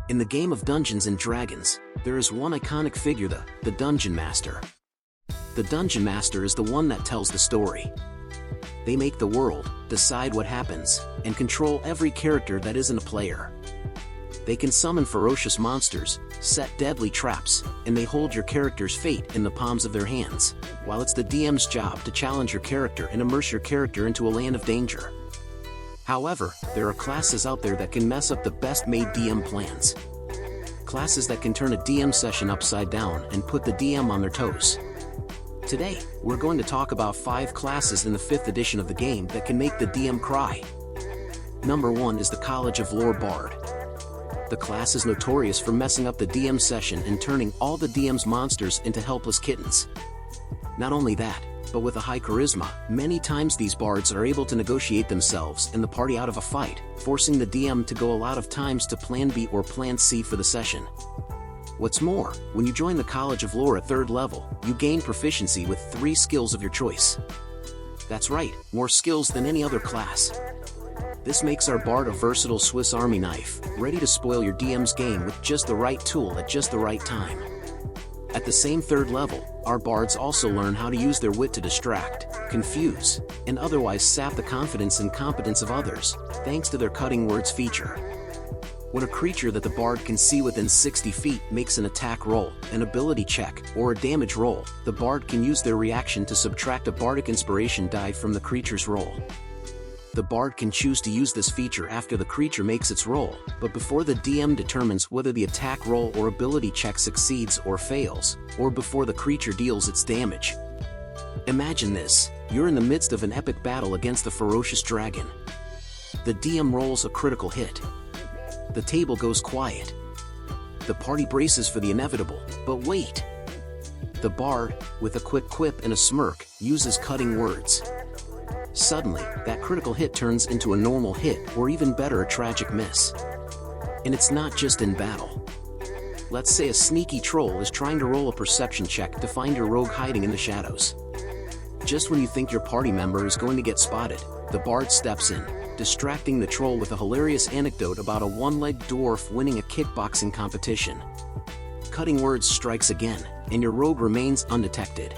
In the game of Dungeons & Dragons, there is one iconic figure, the Dungeon Master. The Dungeon Master is the one that tells the story. They make the world, decide what happens, and control every character that isn't a player. They can summon ferocious monsters, set deadly traps, and they hold your character's fate in the palms of their hands, while it's the DM's job to challenge your character and immerse your character into a land of danger. However, there are classes out there that can mess up the best-made DM plans. Classes that can turn a DM session upside down and put the DM on their toes. Today, we're going to talk about 5 classes in the 5th edition of the game that can make the DM cry. Number 1 is the College of Lore Bard. The class is notorious for messing up the DM session and turning all the DM's monsters into helpless kittens. Not only that, but with a high charisma, many times these bards are able to negotiate themselves and the party out of a fight, forcing the DM to go a lot of times to Plan B or Plan C for the session. What's more, when you join the College of Lore at 3rd level, you gain proficiency with 3 skills of your choice. That's right, more skills than any other class. This makes our bard a versatile Swiss Army knife, ready to spoil your DM's game with just the right tool at just the right time. At the same 3rd level, our bards also learn how to use their wit to distract, confuse, and otherwise sap the confidence and competence of others, thanks to their cutting words feature. When a creature that the bard can see within 60 feet makes an attack roll, an ability check, or a damage roll, the bard can use their reaction to subtract a bardic inspiration die from the creature's roll. The bard can choose to use this feature after the creature makes its roll, but before the DM determines whether the attack roll or ability check succeeds or fails, or before the creature deals its damage. Imagine this: you're in the midst of an epic battle against a ferocious dragon. The DM rolls a critical hit. The table goes quiet. The party braces for the inevitable, but wait! The bard, with a quick quip and a smirk, uses cutting words. Suddenly, that critical hit turns into a normal hit, or even better, a tragic miss. And it's not just in battle. Let's say a sneaky troll is trying to roll a perception check to find your rogue hiding in the shadows. Just when you think your party member is going to get spotted, the bard steps in, distracting the troll with a hilarious anecdote about a one-legged dwarf winning a kickboxing competition. Cutting words strikes again, and your rogue remains undetected.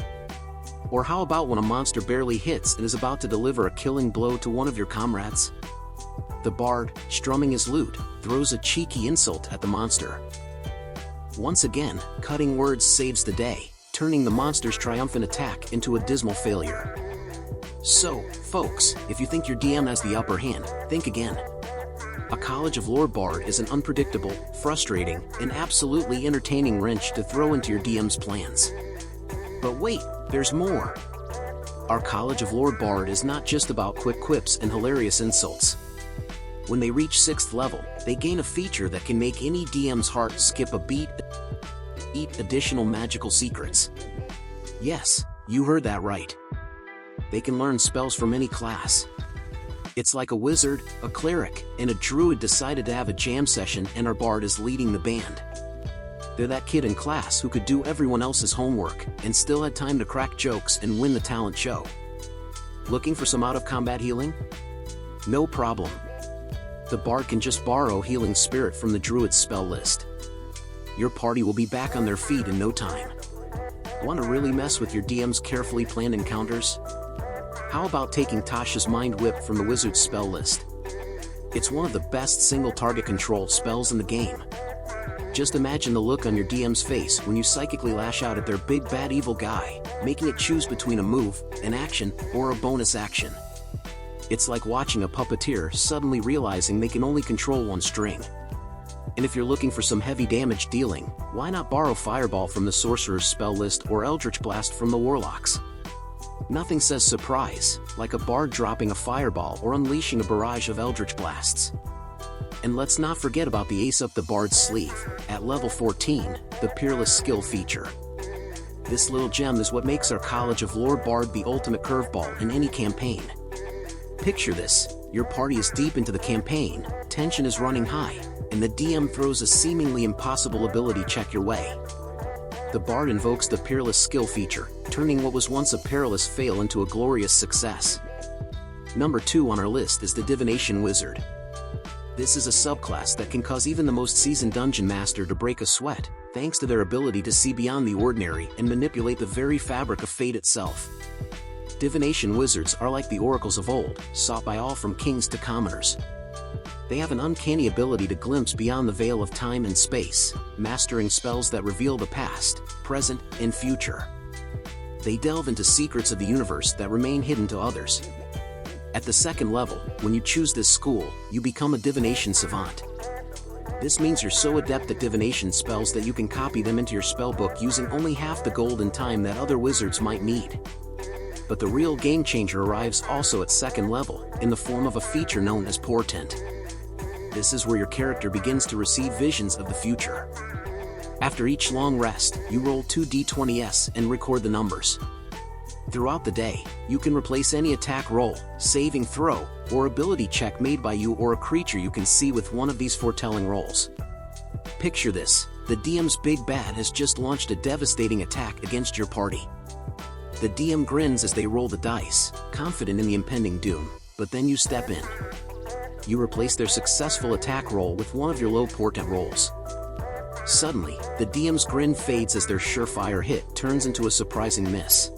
Or how about when a monster barely hits and is about to deliver a killing blow to one of your comrades? The bard, strumming his lute, throws a cheeky insult at the monster. Once again, cutting words saves the day, turning the monster's triumphant attack into a dismal failure. So, folks, if you think your DM has the upper hand, think again. A College of Lore bard is an unpredictable, frustrating, and absolutely entertaining wrench to throw into your DM's plans. But wait, there's more! Our College of Lore bard is not just about quick quips and hilarious insults. When they reach 6th level, they gain a feature that can make any DM's heart skip a beat: eat additional magical secrets. Yes, you heard that right. They can learn spells from any class. It's like a wizard, a cleric, and a druid decided to have a jam session and our bard is leading the band. They're that kid in class who could do everyone else's homework and still had time to crack jokes and win the talent show. Looking for some out-of-combat healing? No problem. The bard can just borrow Healing Spirit from the Druid's spell list. Your party will be back on their feet in no time. Want to really mess with your DM's carefully planned encounters? How about taking Tasha's Mind Whip from the Wizard's spell list? It's one of the best single-target control spells in the game. Just imagine the look on your DM's face when you psychically lash out at their big bad evil guy, making it choose between a move, an action, or a bonus action. It's like watching a puppeteer suddenly realizing they can only control one string. And if you're looking for some heavy damage dealing, why not borrow Fireball from the Sorcerer's spell list or Eldritch Blast from the Warlocks? Nothing says surprise like a bard dropping a Fireball or unleashing a barrage of Eldritch Blasts. And let's not forget about the ace up the bard's sleeve, at level 14, the Peerless Skill feature. This little gem is what makes our College of Lore bard the ultimate curveball in any campaign. Picture this: your party is deep into the campaign, tension is running high, and the DM throws a seemingly impossible ability check your way. The bard invokes the Peerless Skill feature, turning what was once a perilous fail into a glorious success. Number 2 on our list is the Divination Wizard. This is a subclass that can cause even the most seasoned dungeon master to break a sweat, thanks to their ability to see beyond the ordinary and manipulate the very fabric of fate itself. Divination wizards are like the oracles of old, sought by all from kings to commoners. They have an uncanny ability to glimpse beyond the veil of time and space, mastering spells that reveal the past, present, and future. They delve into secrets of the universe that remain hidden to others. At the second level, when you choose this school, you become a divination savant. This means you're so adept at divination spells that you can copy them into your spellbook using only half the gold and time that other wizards might need. But the real game changer arrives also at second level, in the form of a feature known as portent. This is where your character begins to receive visions of the future. After each long rest, you roll 2d20s and record the numbers. Throughout the day, you can replace any attack roll, saving throw, or ability check made by you or a creature you can see with one of these foretelling rolls. Picture this: the DM's big bad has just launched a devastating attack against your party. The DM grins as they roll the dice, confident in the impending doom, but then you step in. You replace their successful attack roll with one of your low portent rolls. Suddenly, the DM's grin fades as their surefire hit turns into a surprising miss.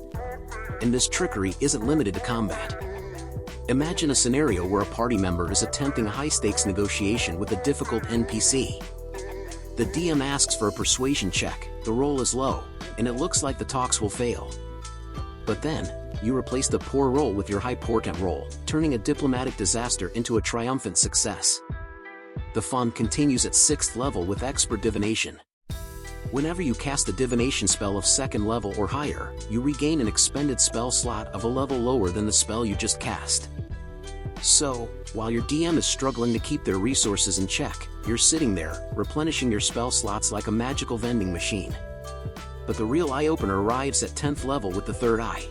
And this trickery isn't limited to combat. Imagine a scenario where a party member is attempting a high-stakes negotiation with a difficult NPC. The DM asks for a persuasion check, the roll is low, and it looks like the talks will fail. But then, you replace the poor roll with your high portent roll, turning a diplomatic disaster into a triumphant success. The fun continues at 6th level with expert divination. Whenever you cast a divination spell of 2nd level or higher, you regain an expended spell slot of a level lower than the spell you just cast. So, while your DM is struggling to keep their resources in check, you're sitting there, replenishing your spell slots like a magical vending machine. But the real eye-opener arrives at 10th level with the third eye.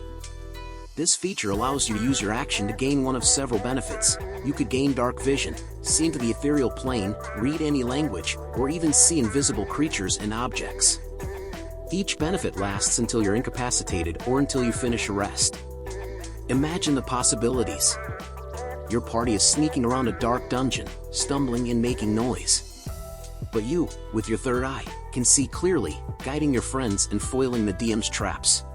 This feature allows you to use your action to gain one of several benefits. You could gain dark vision, see into the ethereal plane, read any language, or even see invisible creatures and objects. Each benefit lasts until you're incapacitated or until you finish a rest. Imagine the possibilities. Your party is sneaking around a dark dungeon, stumbling and making noise. But you, with your third eye, can see clearly, guiding your friends and foiling the DM's traps.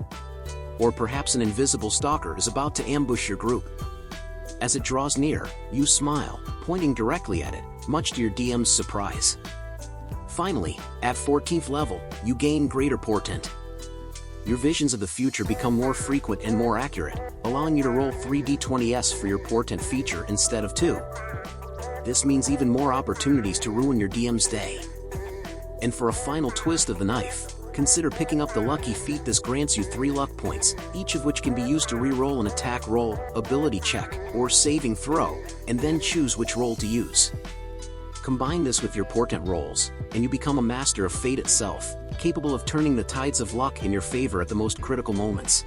Or perhaps an invisible stalker is about to ambush your group. As it draws near, you smile, pointing directly at it, much to your DM's surprise. Finally, at 14th level, you gain greater portent. Your visions of the future become more frequent and more accurate, allowing you to roll 3d20s for your portent feature instead of 2. This means even more opportunities to ruin your DM's day. And for a final twist of the knife, consider picking up the lucky feat. This grants you 3 luck points, each of which can be used to re-roll an attack roll, ability check, or saving throw, and then choose which roll to use. Combine this with your portent rolls, and you become a master of fate itself, capable of turning the tides of luck in your favor at the most critical moments.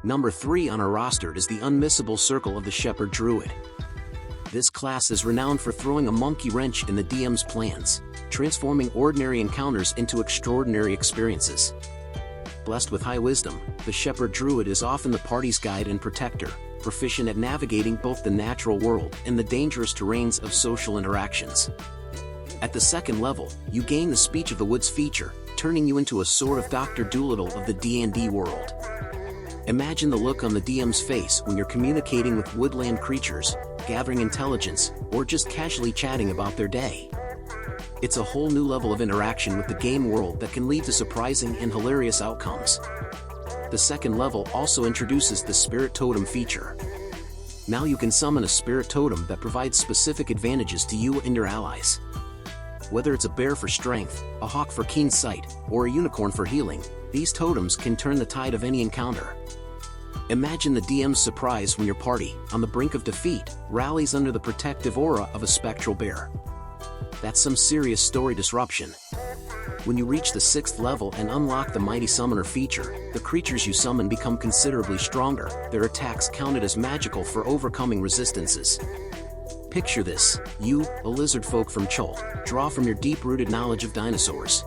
Number 3 on our roster is the unmissable Circle of the Shepherd Druid. This class is renowned for throwing a monkey wrench in the DM's plans, transforming ordinary encounters into extraordinary experiences. Blessed with high wisdom, the Shepherd Druid is often the party's guide and protector, proficient at navigating both the natural world and the dangerous terrains of social interactions. At the 2nd level, you gain the Speech of the Woods feature, turning you into a sort of Dr. Dolittle of the D&D world. Imagine the look on the DM's face when you're communicating with woodland creatures, gathering intelligence, or just casually chatting about their day. It's a whole new level of interaction with the game world that can lead to surprising and hilarious outcomes. The 2nd level also introduces the Spirit Totem feature. Now you can summon a Spirit Totem that provides specific advantages to you and your allies. Whether it's a bear for strength, a hawk for keen sight, or a unicorn for healing, these totems can turn the tide of any encounter. Imagine the DM's surprise when your party, on the brink of defeat, rallies under the protective aura of a spectral bear. That's some serious story disruption. When you reach the 6th level and unlock the Mighty Summoner feature, the creatures you summon become considerably stronger, their attacks counted as magical for overcoming resistances. Picture this: you, a lizard folk from Chult, draw from your deep-rooted knowledge of dinosaurs.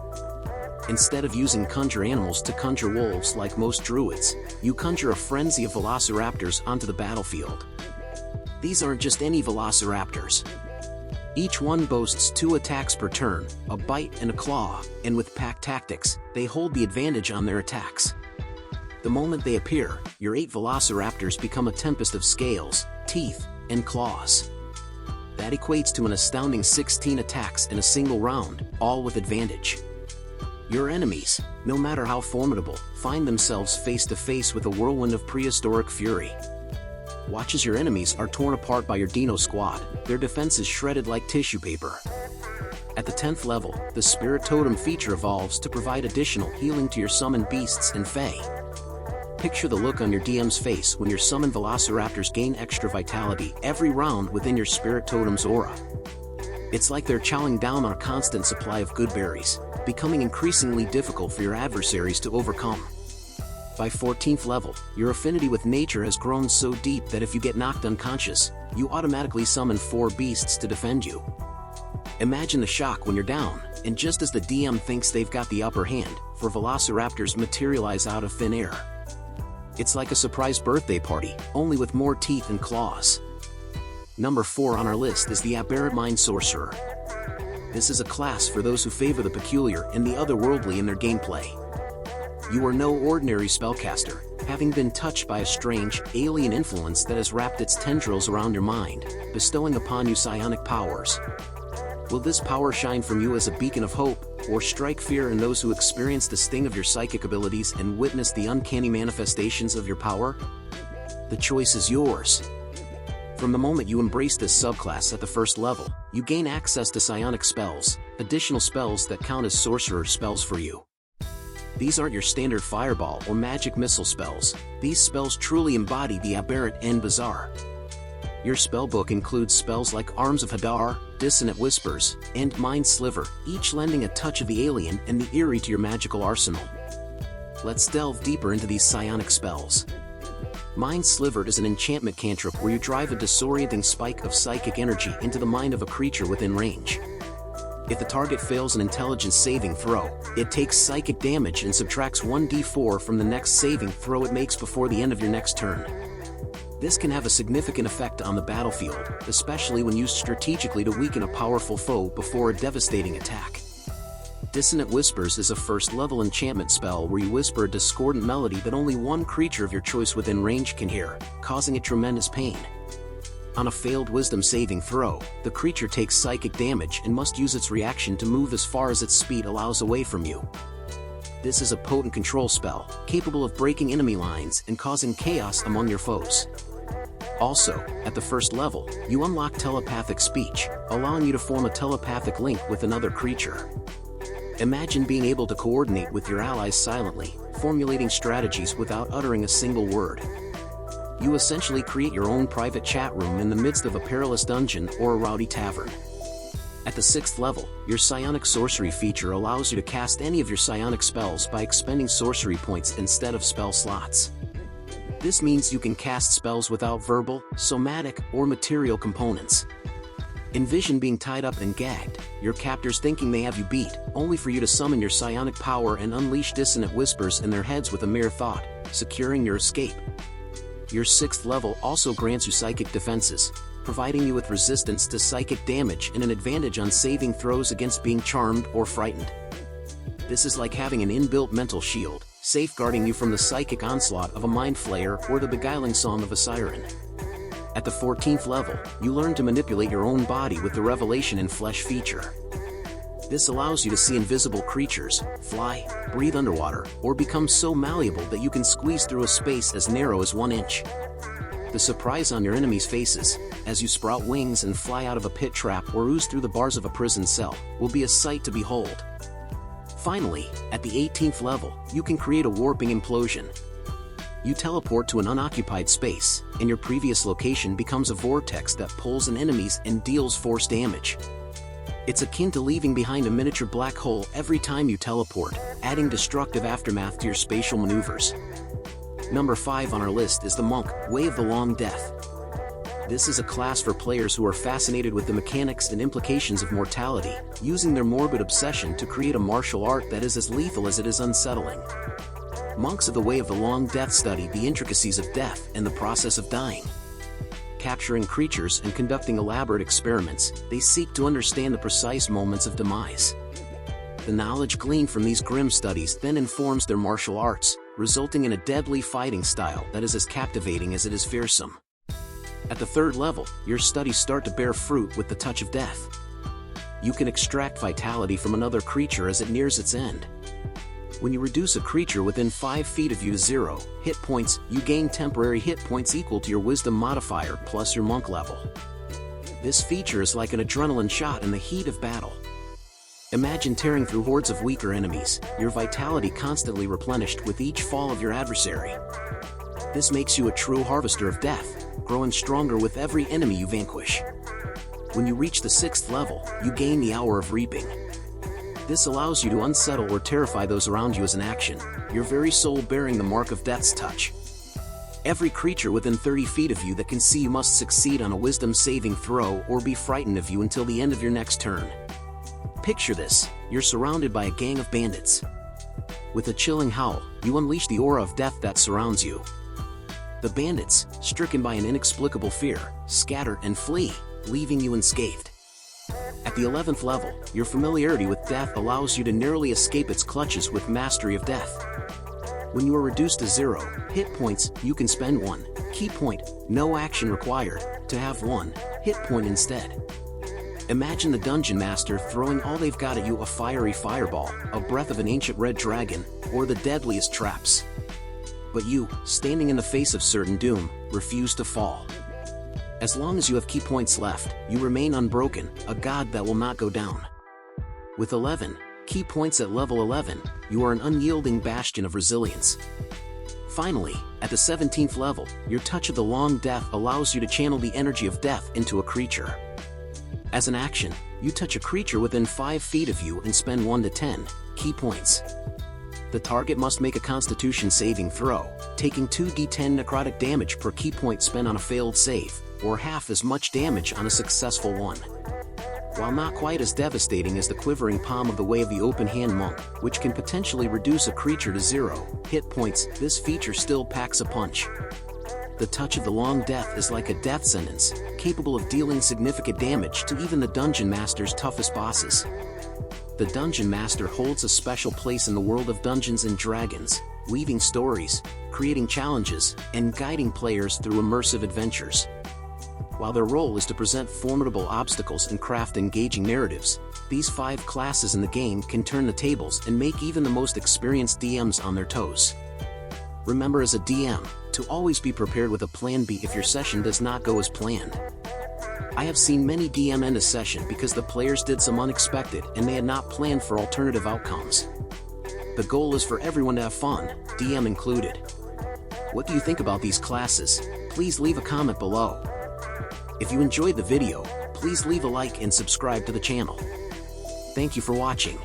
Instead of using conjure animals to conjure wolves like most druids, you conjure a frenzy of velociraptors onto the battlefield. These aren't just any velociraptors. Each one boasts 2 attacks per turn, a bite and a claw, and with pack tactics, they hold the advantage on their attacks. The moment they appear, your 8 velociraptors become a tempest of scales, teeth, and claws. That equates to an astounding 16 attacks in a single round, all with advantage. Your enemies, no matter how formidable, find themselves face to face with a whirlwind of prehistoric fury. Watch as your enemies are torn apart by your Dino squad, their defenses shredded like tissue paper. At the 10th level, the Spirit Totem feature evolves to provide additional healing to your summoned beasts and fae. Picture the look on your DM's face when your summoned velociraptors gain extra vitality every round within your Spirit Totem's aura. It's like they're chowing down on a constant supply of good berries, becoming increasingly difficult for your adversaries to overcome. By 14th level, your affinity with nature has grown so deep that if you get knocked unconscious, you automatically summon 4 beasts to defend you. Imagine the shock when you're down, and just as the DM thinks they've got the upper hand, 4 velociraptors materialize out of thin air. It's like a surprise birthday party, only with more teeth and claws. Number 4 on our list is the Aberrant Mind Sorcerer. This is a class for those who favor the peculiar and the otherworldly in their gameplay. You are no ordinary spellcaster, having been touched by a strange, alien influence that has wrapped its tendrils around your mind, bestowing upon you psionic powers. Will this power shine from you as a beacon of hope, or strike fear in those who experience the sting of your psychic abilities and witness the uncanny manifestations of your power? The choice is yours. From the moment you embrace this subclass at the 1st level, you gain access to psionic spells, additional spells that count as sorcerer spells for you. These aren't your standard fireball or magic missile spells, these spells truly embody the aberrant and bizarre. Your spellbook includes spells like Arms of Hadar, Dissonant Whispers, and Mind Sliver, each lending a touch of the alien and the eerie to your magical arsenal. Let's delve deeper into these psionic spells. Mind Sliver is an enchantment cantrip where you drive a disorienting spike of psychic energy into the mind of a creature within range. If the target fails an intelligence saving throw, it takes psychic damage and subtracts 1d4 from the next saving throw it makes before the end of your next turn. This can have a significant effect on the battlefield, especially when used strategically to weaken a powerful foe before a devastating attack. Dissonant Whispers is a 1st level enchantment spell where you whisper a discordant melody that only one creature of your choice within range can hear, causing it tremendous pain. On a failed wisdom saving throw, the creature takes psychic damage and must use its reaction to move as far as its speed allows away from you. This is a potent control spell, capable of breaking enemy lines and causing chaos among your foes. Also, at the 1st level, you unlock telepathic speech, allowing you to form a telepathic link with another creature. Imagine being able to coordinate with your allies silently, formulating strategies without uttering a single word. You essentially create your own private chat room in the midst of a perilous dungeon or a rowdy tavern. At the 6th level, your psionic sorcery feature allows you to cast any of your psionic spells by expending sorcery points instead of spell slots. This means you can cast spells without verbal, somatic, or material components. Envision being tied up and gagged, your captors thinking they have you beat, only for you to summon your psionic power and unleash dissonant whispers in their heads with a mere thought, securing your escape. Your 6th level also grants you psychic defenses, providing you with resistance to psychic damage and an advantage on saving throws against being charmed or frightened. This is like having an inbuilt mental shield, safeguarding you from the psychic onslaught of a mind flayer or the beguiling song of a siren. At the 14th level, you learn to manipulate your own body with the Revelation in Flesh feature. This allows you to see invisible creatures, fly, breathe underwater, or become so malleable that you can squeeze through a space as narrow as 1 inch. The surprise on your enemies' faces, as you sprout wings and fly out of a pit trap or ooze through the bars of a prison cell, will be a sight to behold. Finally, at the 18th level, you can create a warping implosion. You teleport to an unoccupied space, and your previous location becomes a vortex that pulls in enemies and deals force damage. It's akin to leaving behind a miniature black hole every time you teleport, adding destructive aftermath to your spatial maneuvers. Number 5 on our list is the Monk, Way of the Long Death. This is a class for players who are fascinated with the mechanics and implications of mortality, using their morbid obsession to create a martial art that is as lethal as it is unsettling. Monks of the Way of the Long Death study the intricacies of death and the process of dying. capturing creatures and conducting elaborate experiments, they seek to understand the precise moments of demise. The knowledge gleaned from these grim studies then informs their martial arts, resulting in a deadly fighting style that is as captivating as it is fearsome. At the 3rd level, your studies start to bear fruit with the touch of death. You can extract vitality from another creature as it nears its end. When you reduce a creature within 5 feet of you to 0 hit points, you gain temporary hit points equal to your wisdom modifier plus your monk level. This feature is like an adrenaline shot in the heat of battle. Imagine tearing through hordes of weaker enemies, your vitality constantly replenished with each fall of your adversary. This makes you a true harvester of death, growing stronger with every enemy you vanquish. When you reach the 6th level, you gain the Hour of Reaping. This allows you to unsettle or terrify those around you as an action, your very soul bearing the mark of death's touch. Every creature within 30 feet of you that can see you must succeed on a wisdom saving throw or be frightened of you until the end of your next turn. Picture this, you're surrounded by a gang of bandits. With a chilling howl, you unleash the aura of death that surrounds you. The bandits, stricken by an inexplicable fear, scatter and flee, leaving you unscathed. At the 11th level, your familiarity with death allows you to narrowly escape its clutches with Mastery of Death. When you are reduced to 0 hit points, you can spend 1 key point, no action required, to have 1 hit point instead. Imagine the Dungeon Master throwing all they've got at you: a fiery fireball, a breath of an ancient red dragon, or the deadliest traps. But you, standing in the face of certain doom, refuse to fall. As long as you have key points left, you remain unbroken, a god that will not go down. With 11 key points at level 11, you are an unyielding bastion of resilience. Finally, at the 17th level, your Touch of the Long Death allows you to channel the energy of death into a creature. As an action, you touch a creature within 5 feet of you and spend 1 to 10 key points. The target must make a Constitution saving throw, taking 2d10 necrotic damage per key point spent on a failed save, or half as much damage on a successful one. While not quite as devastating as the quivering palm of the Way of the Open Hand Monk, which can potentially reduce a creature to 0 hit points, this feature still packs a punch. The Touch of the Long Death is like a death sentence, capable of dealing significant damage to even the Dungeon Master's toughest bosses. The Dungeon Master holds a special place in the world of Dungeons & Dragons, weaving stories, creating challenges, and guiding players through immersive adventures. While their role is to present formidable obstacles and craft engaging narratives, these 5 classes in the game can turn the tables and make even the most experienced DMs on their toes. Remember, as a DM, to always be prepared with a plan B if your session does not go as planned. I have seen many DM end a session because the players did some unexpected and they had not planned for alternative outcomes. The goal is for everyone to have fun, DM included. What do you think about these classes? Please leave a comment below. If you enjoyed the video, please leave a like and subscribe to the channel. Thank you for watching.